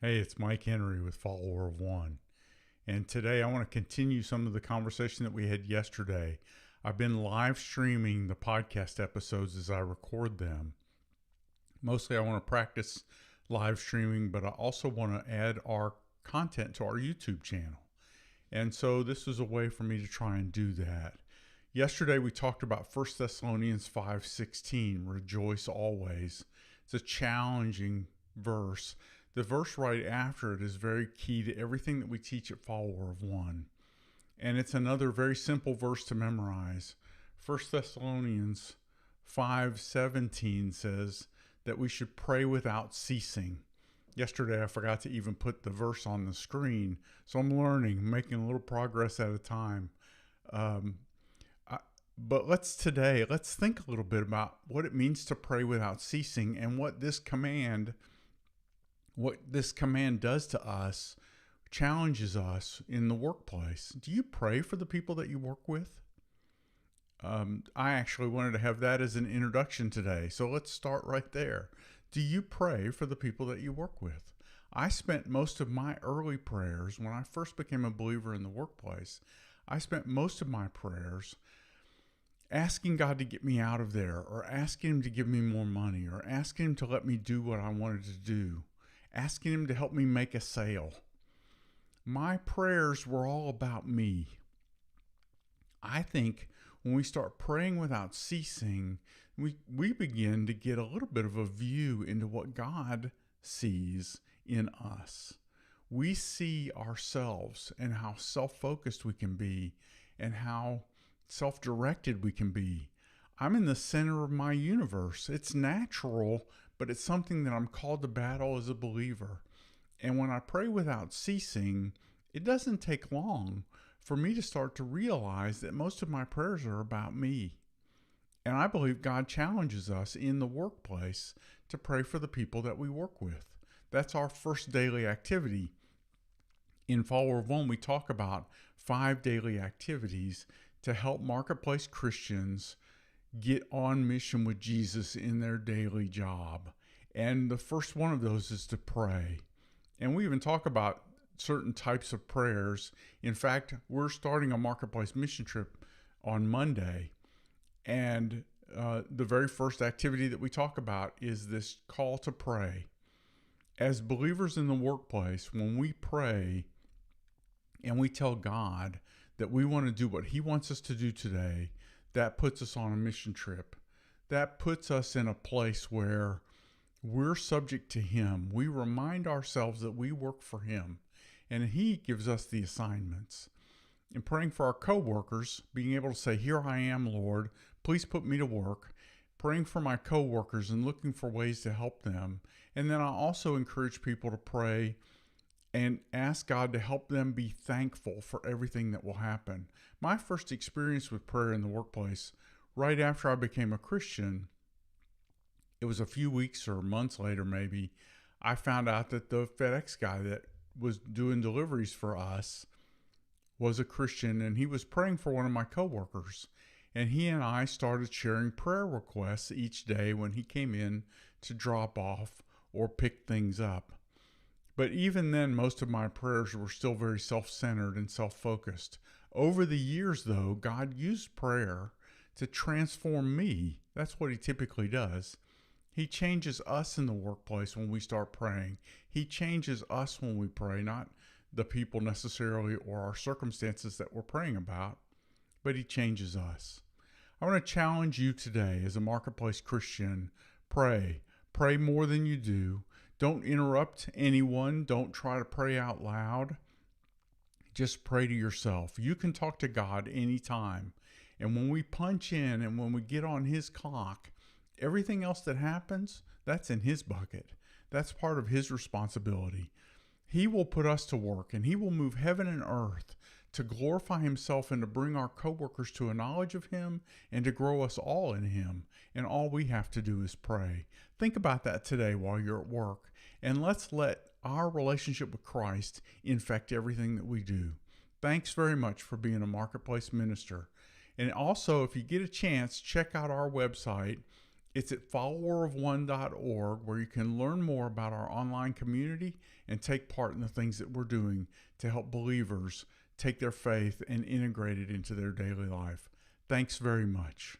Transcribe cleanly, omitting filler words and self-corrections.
Hey, it's Mike Henry with Follower of One. And today I want to continue some of the conversation that we had yesterday. I've been live streaming the podcast episodes as I record them. Mostly I want to practice live streaming, but I also want to add our content to our YouTube channel. And so this is a way for me to try and do that. Yesterday we talked about 1 Thessalonians 5:16, rejoice always. It's a challenging verse. The verse right after it is very key to everything that we teach at Follower of One. And it's another very simple verse to memorize. 1 Thessalonians 5:17 says that we should pray without ceasing. Yesterday I forgot to even put the verse on the screen, so I'm learning, making a little progress at a time. But let's think a little bit about what it means to pray without ceasing and what this command does to us, challenges us in the workplace. Do you pray for the people that you work with? I actually wanted to have that as an introduction today. So let's start right there. Do you pray for the people that you work with? I spent most of my early prayers, when I first became a believer in the workplace, I spent most of my prayers asking God to get me out of there, or asking Him to give me more money, or asking Him to let me do what I wanted to do, asking Him to help me make a sale. My prayers were all about me. I think when we start praying without ceasing, we begin to get a little bit of a view into what God sees in us. We see ourselves and how self-focused we can be and how self-directed we can be. I'm in the center of my universe. It's natural, but it's something that I'm called to battle as a believer. And when I pray without ceasing, it doesn't take long for me to start to realize that most of my prayers are about me. And I believe God challenges us in the workplace to pray for the people that we work with. That's our first daily activity. In Follower of One, we talk about 5 daily activities to help marketplace Christians get on mission with Jesus in their daily job. And the first one of those is to pray. And we even talk about certain types of prayers. In fact, we're starting a marketplace mission trip on Monday. And the very first activity that we talk about is this call to pray. As believers in the workplace, when we pray and we tell God that we want to do what He wants us to do today, that puts us on a mission trip. That puts us in a place where we're subject to Him. We remind ourselves that we work for Him, and He gives us the assignments. And praying for our coworkers, being able to say, here I am, Lord, please put me to work. Praying for my coworkers and looking for ways to help them. And then I also encourage people to pray and ask God to help them be thankful for everything that will happen. My first experience with prayer in the workplace, right after I became a Christian, it was a few weeks or months later maybe, I found out that the FedEx guy that was doing deliveries for us was a Christian, and he was praying for one of my coworkers. And he and I started sharing prayer requests each day when he came in to drop off or pick things up. But even then, most of my prayers were still very self-centered and self-focused. Over the years, though, God used prayer to transform me. That's what He typically does. He changes us in the workplace when we start praying. He changes us when we pray, not the people necessarily or our circumstances that we're praying about, but He changes us. I want to challenge you today as a marketplace Christian. Pray. Pray more than you do. Don't interrupt anyone. Don't try to pray out loud. Just pray to yourself. You can talk to God anytime. And when we punch in and when we get on His clock, everything else that happens, that's in His bucket. That's part of His responsibility. He will put us to work, and He will move heaven and earth to glorify Himself and to bring our coworkers to a knowledge of Him and to grow us all in Him. And all we have to do is pray. Think about that today while you're at work. And let's let our relationship with Christ infect everything that we do. Thanks very much for being a marketplace minister. And also, if you get a chance, check out our website It's at followerofone.org, where you can learn more about our online community and take part in the things that we're doing to help believers take their faith and integrate it into their daily life. Thanks very much.